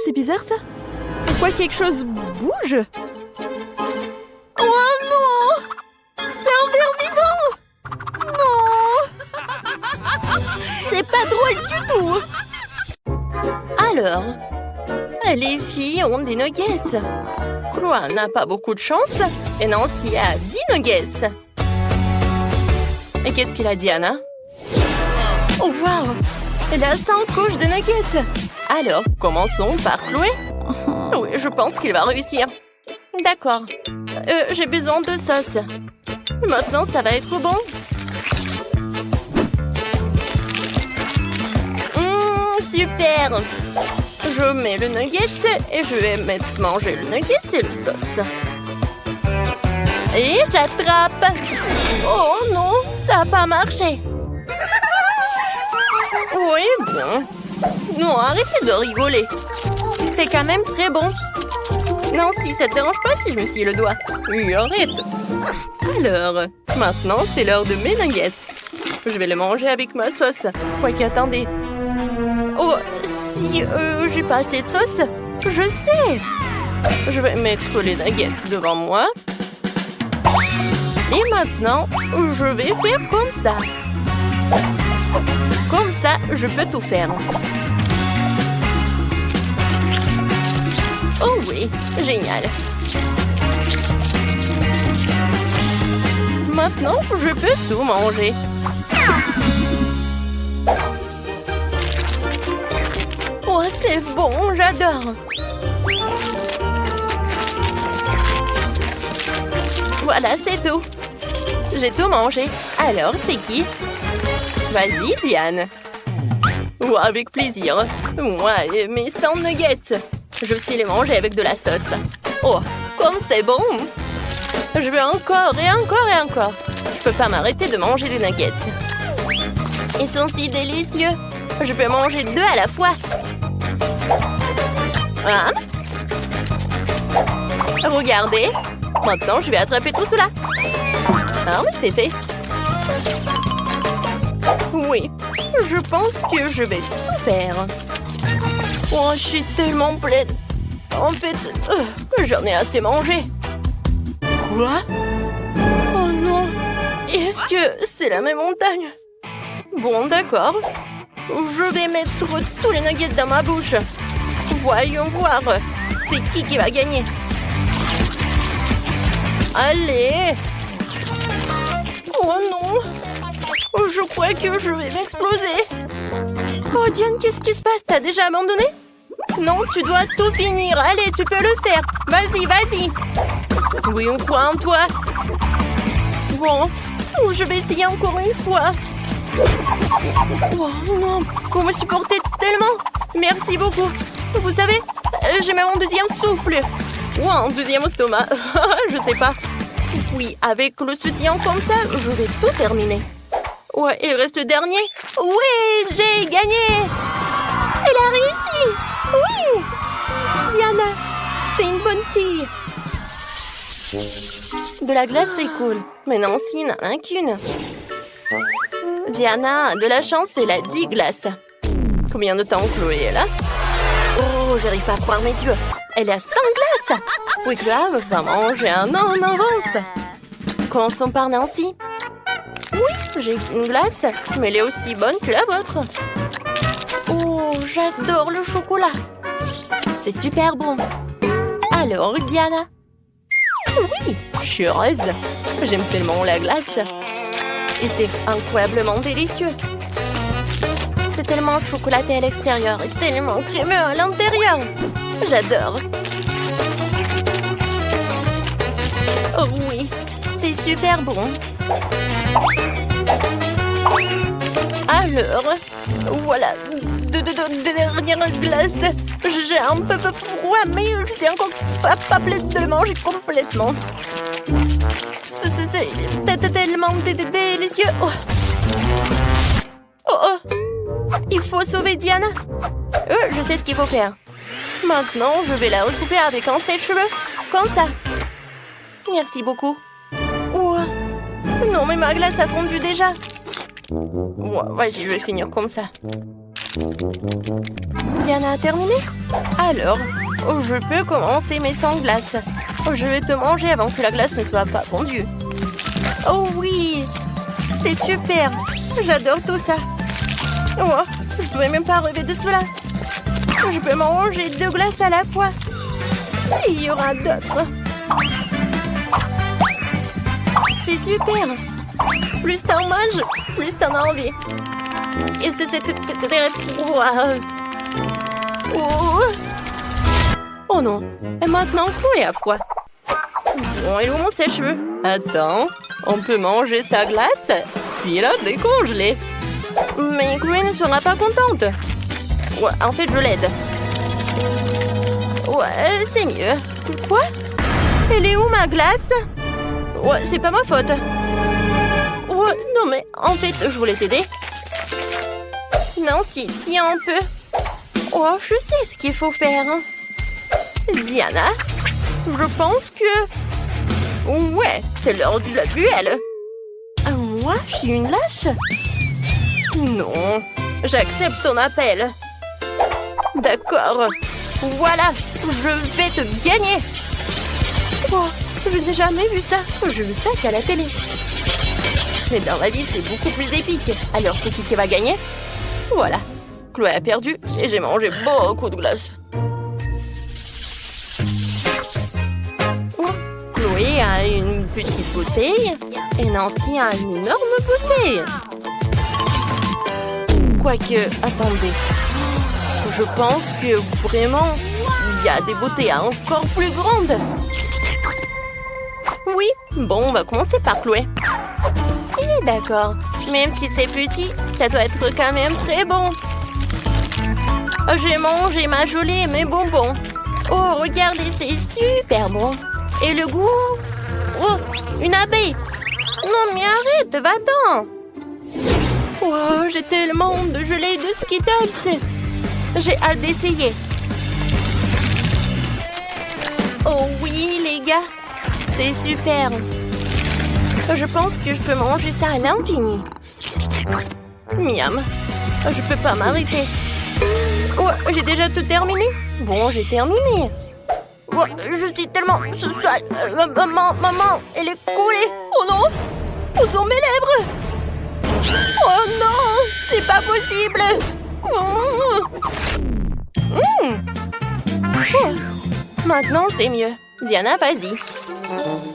C'est bizarre ça. Pourquoi quelque chose bouge? Oh non! C'est un ver vivant! Non! C'est pas drôle du tout! Alors, les filles ont des nuggets. Chloé n'a pas beaucoup de chance et Nancy a 10 nuggets. Et qu'est-ce qu'il a dit, Anna? Oh, wow! Elle a 5 couches de nuggets. Alors, commençons par Chloé. Oui, je pense qu'il va réussir. D'accord. J'ai besoin de sauce. Maintenant, ça va être bon. Super! Je mets le nugget et je vais manger le nugget et le sauce. Et j'attrape. Oh non, ça n'a pas marché. Oui, bon. Non, arrêtez de rigoler. C'est quand même très bon. Non, si ça te dérange pas si je me scie le doigt. Oui, arrête. Alors, maintenant, c'est l'heure de mes nuggets. Je vais le manger avec ma sauce. Quoique, attendez. Oh, si j'ai pas assez de sauce, je sais. Je vais mettre les nuggets devant moi. Et maintenant, je vais faire comme ça. Comme ça, je peux tout faire. Oh oui, génial. Maintenant, je peux tout manger. Oh, c'est bon, j'adore. Voilà, c'est tout. J'ai tout mangé. Alors, c'est qui? Vas-y, Diane. Oh, avec plaisir. Moi, mes 100 nuggets. Je sais les manger avec de la sauce. Oh, comme c'est bon. Je veux encore et encore et encore. Je peux pas m'arrêter de manger des nuggets. Ils sont si délicieux. Je peux manger 2 à la fois. Hein? Regardez. Maintenant, je vais attraper tout cela. Ah, mais c'est fait. Oui, je pense que je vais tout faire. Oh, je suis tellement pleine. En fait, j'en ai assez mangé. Quoi? Oh non. Est-ce que c'est la même montagne? Bon, d'accord. Je vais mettre tous les nuggets dans ma bouche. Voyons voir. C'est qui va gagner? Allez! Oh non! Je crois que je vais m'exploser. Oh Diane, qu'est-ce qui se passe? T'as déjà abandonné? Non, tu dois tout finir. Allez, tu peux le faire. Vas-y, vas-y. Oui, on croit en toi. Bon, je vais essayer encore une fois. Oh non, vous me supportez tellement. Merci beaucoup. Vous savez, j'ai même un deuxième souffle. Ou un deuxième estomac. Je sais pas. Oui, avec le soutien comme ça, je vais tout terminer. Ouais, il reste le dernier. Oui, j'ai gagné. Elle a réussi. Oui. Diana, t'es une bonne fille. De la glace, c'est cool. Mais Nancy n'en a qu'une. Diana a de la chance, elle a 10 glaces. Combien de temps Chloé est là? Oh, j'arrive pas à croire mes yeux. Elle a 100 glaces. Oui, Chloé va manger un an en avance. Commençons par Nancy. Oui, j'ai une glace, mais elle est aussi bonne que la vôtre. Oh, j'adore le chocolat. C'est super bon. Alors, Diana? Oui, je suis heureuse. J'aime tellement la glace. Et c'est incroyablement délicieux. C'est tellement chocolaté à l'extérieur et tellement crémeux à l'intérieur. J'adore. Oh oui, c'est super bon. Alors, voilà, de dernières glaces. J'ai un peu froid, mais je suis encore pas prête de le manger complètement. C'est tellement délicieux. Oh. Oh oh. Il faut sauver Diana. Je sais ce qu'il faut faire. Maintenant, je vais la recouper avec un sèche-cheveux. Comme ça. Merci beaucoup. Oh. Non, mais ma glace a fondu déjà. Oh, vas-y, je vais finir comme ça. Diana a terminé? Alors, je peux commencer mes 100 glaces. Je vais te manger avant que la glace ne soit pas fondue. Oh oui! C'est super! J'adore tout ça. Oh, je ne pouvais même pas rêver de cela. Je peux manger 2 glaces à la fois. Et il y aura d'autres. C'est super! Plus t'en manges, plus t'en as envie. Et c'est très froid. Oh non. Et maintenant, Chloé a froid. Bon, et où mon sèche-cheveux? Attends, on peut manger sa glace, puis la décongeler. Mais Chloé ne sera pas contente. Ouais, en fait, je l'aide. Ouais, c'est mieux. Quoi? Elle est où ma glace? Ouais, c'est pas ma faute. Ouais, non mais, en fait, je voulais t'aider. Nancy, tiens un peu. Oh, je sais ce qu'il faut faire. Diana, je pense que... Ouais, c'est l'heure du duel. Moi, je suis une lâche? Non, j'accepte ton appel. D'accord. Voilà, je vais te gagner. Oh, je n'ai jamais vu ça. Je veux ça qu'à la télé. Mais dans la vie, c'est beaucoup plus épique. Alors, c'est qui va gagner? Voilà. Chloé a perdu et j'ai mangé beaucoup de glace. Chloé a une petite bouteille et Nancy a une énorme bouteille. Quoique, attendez. Je pense que vraiment, il y a des bouteilles encore plus grandes. Oui, bon, on va commencer par Chloé. D'accord, même si c'est petit, ça doit être quand même très bon. J'ai mangé ma gelée et mes bonbons. Oh, regardez, c'est super bon. Et le goût? Oh, une abeille. Non, mais arrête, va-t'en. Oh, j'ai tellement de gelée de Skittles. J'ai hâte d'essayer. Oh oui, les gars, c'est super. Je pense que je peux manger ça à l'infini. Miam. Je peux pas m'arrêter. Oh, j'ai déjà tout terminé? Bon, j'ai terminé. Oh, je suis tellement sale. Maman, elle est coulée. Oh non, où sont mes lèvres? Oh non, c'est pas possible. Maintenant, c'est mieux. Diana, vas-y.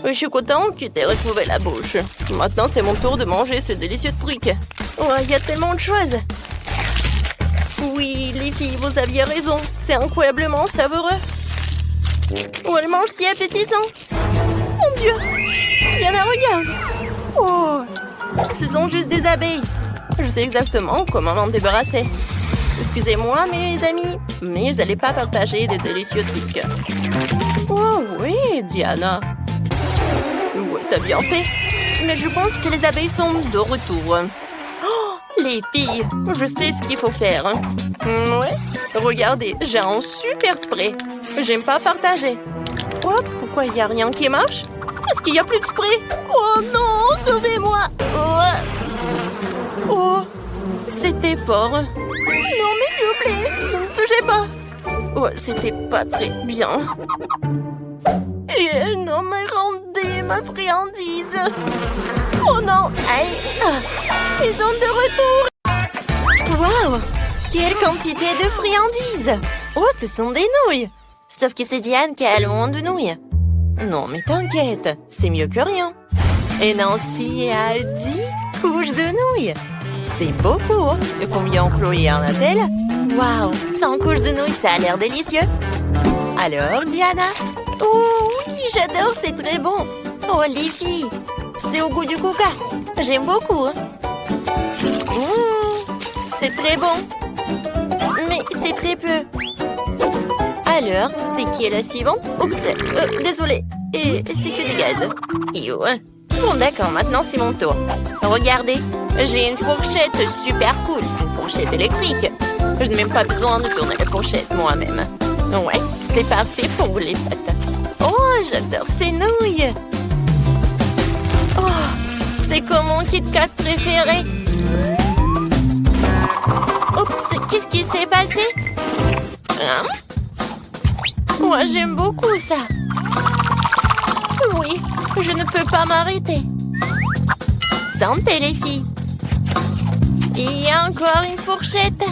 Je suis contente que tu aies retrouvé la bouche. Maintenant, c'est mon tour de manger ce délicieux truc. Oh, il y a tellement de choses. Oui, les filles, vous aviez raison. C'est incroyablement savoureux. Oh, elle mange si appétissant. Mon Dieu. Diana, regarde. Oh, ce sont juste des abeilles. Je sais exactement comment m'en débarrasser. Excusez-moi, mes amis, mais vous n'allez pas partager des délicieux trucs. Oh oui, Diana. Ouais, t'as bien fait. Mais je pense que les abeilles sont de retour. Oh, les filles, je sais ce qu'il faut faire. Ouais, regardez, j'ai un super spray. J'aime pas partager. Oh, pourquoi il n'y a rien qui marche? Est-ce qu'il n'y a plus de spray? Oh non, sauvez-moi. Oh, c'était fort. Non, mais s'il vous plaît, ne me touchez pas. Oh, c'était pas très bien. Et non, mais rendez ma friandise. Oh non, aïe. Ils sont de retour. Waouh, quelle quantité de friandises. Oh, ce sont des nouilles. Sauf que c'est Diane qui a le monde de nouilles. Non, mais t'inquiète, c'est mieux que rien. Et Nancy a 10 couches de nouilles. C'est beaucoup. Et combien Chloé en a-t-elle? Waouh, 100 couches de nouilles, ça a l'air délicieux. Alors, Diana? Oh oui, j'adore, c'est très bon. Oh, les filles, c'est au goût du coca. J'aime beaucoup. C'est très bon. Mais c'est très peu. Alors, c'est qui est la suivante? Oups, désolée. Et c'est que des gaz. Bon, d'accord, maintenant c'est mon tour. Regardez, j'ai une fourchette super cool. Une fourchette électrique. Je n'ai même pas besoin de tourner la fourchette moi-même. Ouais, c'est parfait pour les pâtes. Oh, j'adore ces nouilles. Oh, c'est comme mon Kit Kat préféré. Oups, qu'est-ce qui s'est passé? Hein? Moi, j'aime beaucoup ça. Oui, je ne peux pas m'arrêter. Santé, les filles. Il y a encore une fourchette.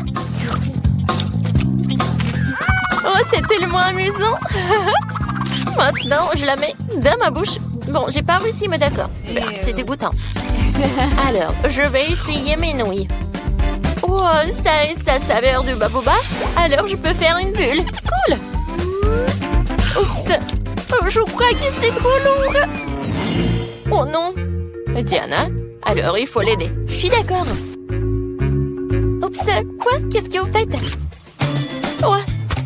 Oh, c'est tellement amusant. Maintenant, je la mets dans ma bouche. Bon, j'ai pas réussi, mais d'accord. C'est dégoûtant. Alors, je vais essayer mes nouilles. Oh, ça a sa saveur de baboba. Alors, je peux faire une bulle. Cool. Oups. Oh, je crois que c'est trop lourd. Oh non. Diana, alors il faut l'aider. Je suis d'accord. Oups. Quoi? Qu'est-ce que vous faites? Oh,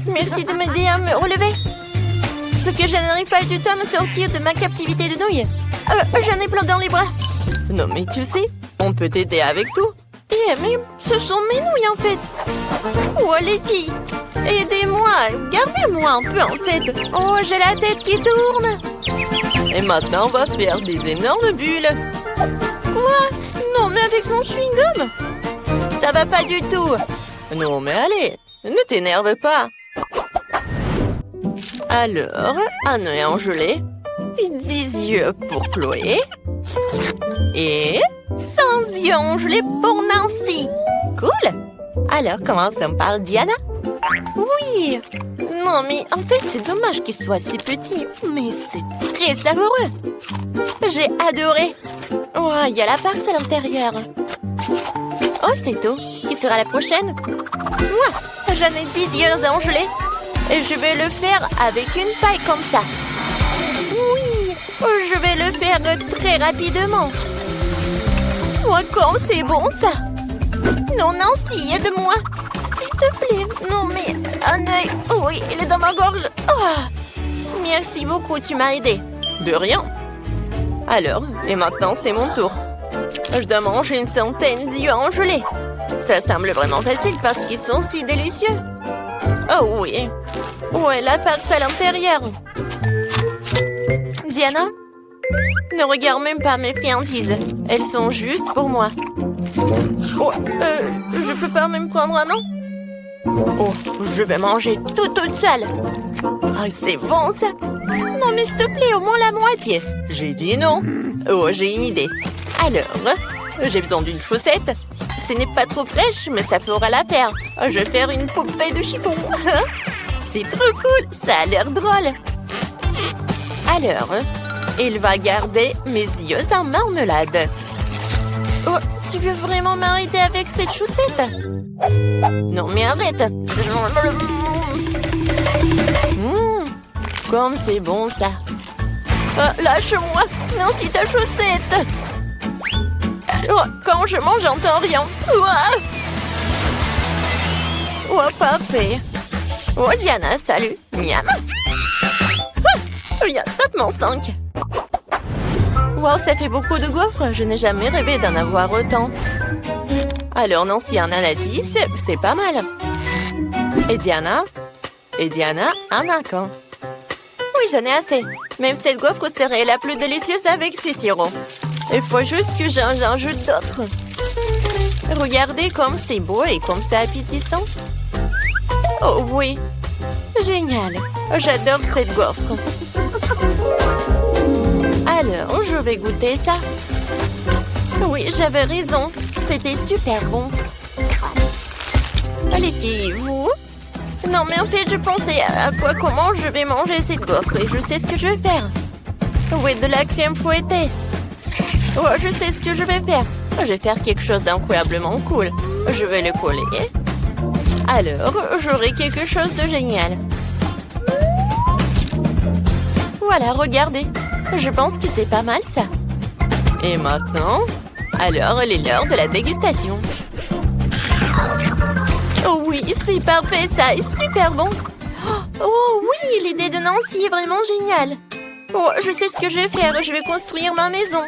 merci de m'aider à me relever. Ce que je n'arrive pas du tout à me sortir de ma captivité de nouilles. J'en ai plein dans les bras. Non, mais tu sais, on peut t'aider avec tout. Mais ce sont mes nouilles, en fait. Oh, les filles, aidez-moi. Gardez-moi un peu, en fait. Oh, j'ai la tête qui tourne. Et maintenant, on va faire des énormes bulles. Quoi? Non, mais avec mon chewing-gum? Ça va pas du tout. Non, mais allez, ne t'énerve pas. Alors, un œil en gelée, 10 yeux pour Chloé et 100 yeux en gelée pour Nancy. Cool. Alors, commençons par Diana. Oui. Non, mais en fait, c'est dommage qu'il soit si petit. Mais c'est très savoureux. J'ai adoré. Oh, il y a la farce à l'intérieur. Oh, c'est tout. Qui sera la prochaine? Moi, j'en ai 10 yeux en gelée. Et je vais le faire avec une paille comme ça. Oui, je vais le faire très rapidement. Oh, comme c'est bon ça. Non, Nancy, aide-moi. S'il te plaît. Non, mais un œil. Oh, oui, il est dans ma gorge. Oh. Merci beaucoup, tu m'as aidé. De rien. Alors, et maintenant, c'est mon tour. Je dois manger une centaine d'yeux en gelée. Ça semble vraiment facile parce qu'ils sont si délicieux. Oh oui. Ouais, la farce à l'intérieur. Diana, ne regarde même pas mes friandises. Elles sont juste pour moi. Oh, je peux pas même prendre un nom? Oh, je vais manger tout toute seule. Oh, c'est bon ça. Non, mais s'il te plaît, au moins la moitié. J'ai dit non. Oh, j'ai une idée. Alors, j'ai besoin d'une chaussette. Ce n'est pas trop fraîche, mais ça fera l'affaire. Je vais faire une poupée de chiffon. C'est trop cool, ça a l'air drôle. Alors, il va garder mes yeux en marmelade. Oh, tu veux vraiment m'arrêter avec cette chaussette? Non, mais arrête. Comme c'est bon, ça. Lâche-moi. Non, c'est ta chaussette. Oh, quand je mange, j'entends rien. Oh, parfait. Oh, Diana, salut. Miam. Viens, tape-moi 5. Wow, ça fait beaucoup de gaufres. Je n'ai jamais rêvé d'en avoir autant. Alors, Nancy en a 10, c'est pas mal. Et Diana? En a quand? Oui, j'en ai assez. Même cette gaufre serait la plus délicieuse avec ses sirops. Il faut juste que j'en ajoute d'autres. Regardez comme c'est beau et comme c'est appétissant. Oh oui, génial. J'adore cette gaufre. Alors, je vais goûter ça. Oui, j'avais raison. C'était super bon. Les filles, vous? Non, mais en fait, je pensais à comment je vais manger cette gaufre et je sais ce que je vais faire. Oui, de la crème fouettée. Oh, je sais ce que je vais faire. Je vais faire quelque chose d'incroyablement cool. Je vais le coller. Alors, j'aurai quelque chose de génial. Voilà, regardez. Je pense que c'est pas mal, ça. Et maintenant, alors, il est l'heure de la dégustation. Oh oui, c'est parfait, ça est super bon. Oh oui, l'idée de Nancy est vraiment géniale. Oh, je sais ce que je vais faire. Je vais construire ma maison.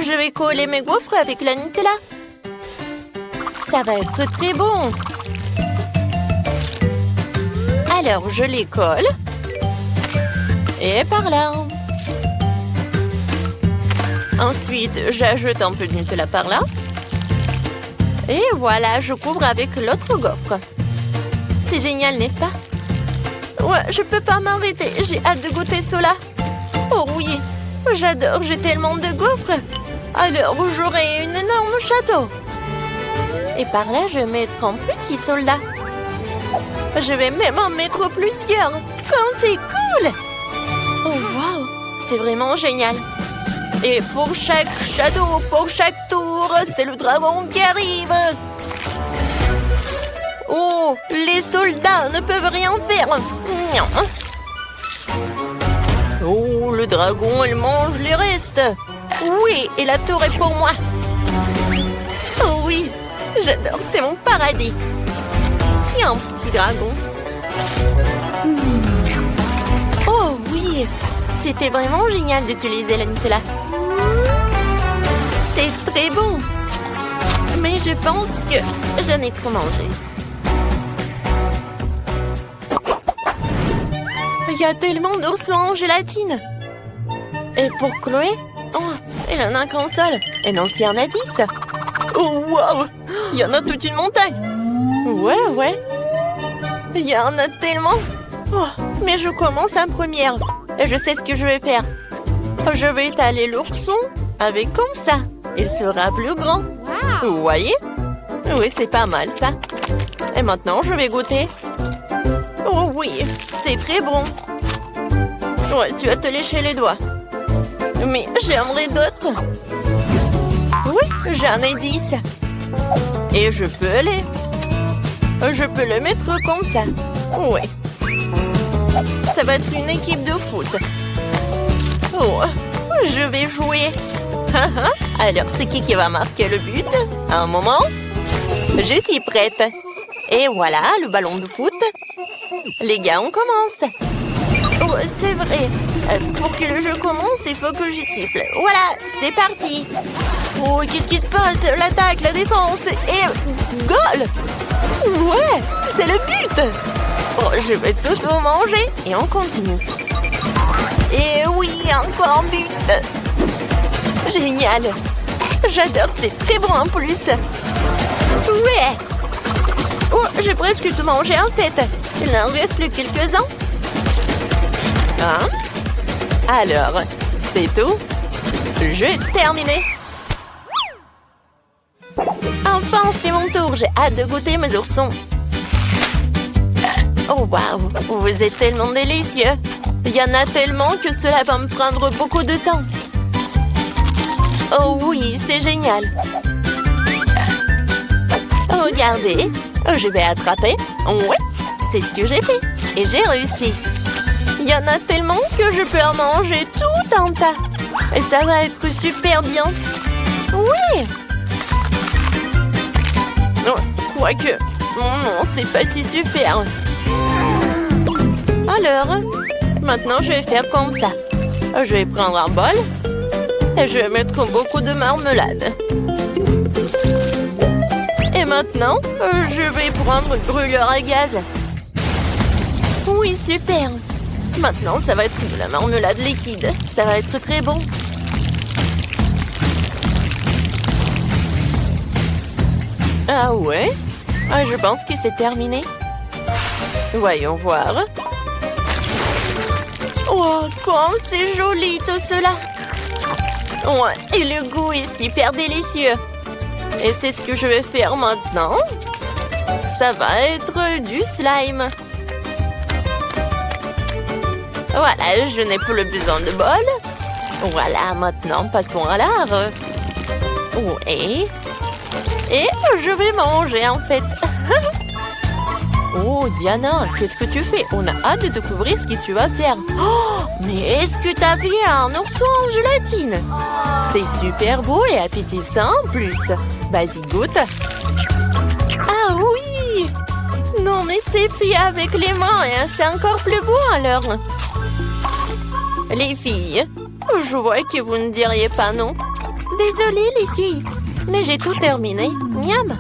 Je vais coller mes gaufres avec la Nutella. Ça va être très bon. Alors, je les colle. Et par là. Ensuite, j'ajoute un peu de Nutella par là. Et voilà, je couvre avec l'autre gaufre. C'est génial, n'est-ce pas? Ouais, je peux pas m'arrêter. J'ai hâte de goûter cela. Oh oui, j'adore, j'ai tellement de gaufres. Alors, j'aurai un énorme château. Et par là, je vais mettre un petit soldat. Je vais même en mettre plusieurs. Comme c'est cool! Oh, wow! C'est vraiment génial. Et pour chaque château, pour chaque tour, c'est le dragon qui arrive. Oh, les soldats ne peuvent rien faire. Oh, le dragon, il mange les restes. Oui, et la tour est pour moi. Oh oui, j'adore, c'est mon paradis. Tiens, petit dragon. Oh oui, c'était vraiment génial d'utiliser la Nutella. C'est très bon. Mais je pense que j'en ai trop mangé. Il y a tellement d'oursons en gélatine. Et pour Chloé, oh, elle en a qu'un seul. Et Nancy en a 10. Oh, wow! Il y en a toute une montagne. Ouais. Il y en a tellement. Oh, mais je commence en première. Et je sais ce que je vais faire. Je vais étaler l'ourson avec comme ça. Il sera plus grand. Wow. Vous voyez? Oui, c'est pas mal ça. Et maintenant, je vais goûter. Oui, c'est très bon. Ouais, tu vas te lécher les doigts. Mais j'aimerais d'autres. Oui, j'en ai 10. Et je peux le mettre comme ça. Oui. Ça va être une équipe de foot. Oh, je vais jouer. Alors, c'est qui va marquer le but? Un moment. Je suis prête. Et voilà, le ballon de foot. Les gars, on commence. Oh, c'est vrai. Pour que le jeu commence, il faut que je siffle. Voilà, c'est parti. Oh, qu'est-ce qui se passe? L'attaque, la défense et... goal! Ouais, c'est le but! Oh, je vais tout vous manger et on continue. Et oui, encore un but! Génial! J'adore, c'est très bon en plus! Ouais! Oh, j'ai presque tout mangé en tête. Il n'en reste plus quelques-uns. Hein? Alors, c'est tout? Jeu terminé! Enfin, c'est mon tour. J'ai hâte de goûter mes oursons. Oh, waouh! Vous êtes tellement délicieux. Il y en a tellement que cela va me prendre beaucoup de temps. Oh oui, c'est génial. Regardez, je vais attraper. Ouais, c'est ce que j'ai fait. Et j'ai réussi. Il y en a tellement que je peux en manger tout un tas. Et ça va être super bien. Oui! Oh, quoique, non, c'est pas si super. Alors, maintenant je vais faire comme ça. Je vais prendre un bol et je vais mettre beaucoup de marmelade. Et maintenant, je vais prendre le brûleur à gaz. Oui, super. Maintenant, ça va être de la marmelade liquide. Ça va être très bon. Ah ouais? Ah, je pense que c'est terminé. Voyons voir. Oh, comme c'est joli tout cela. Ouais, et le goût est super délicieux. Et c'est ce que je vais faire maintenant. Ça va être du slime. Voilà, je n'ai plus besoin de bol. Voilà, maintenant passons à l'art. Ouais. Et je vais manger en fait. Oh Diana, qu'est-ce que tu fais? On a hâte de découvrir ce que tu vas faire. Oh, mais est-ce que t'as vu un ourson en gélatine? C'est super beau et appétissant en plus. Vas-y, goûte. Ah oui! Non mais c'est fait avec les mains et c'est encore plus beau alors. Les filles, je vois que vous ne diriez pas non. Désolée les filles, mais j'ai tout terminé. Miam!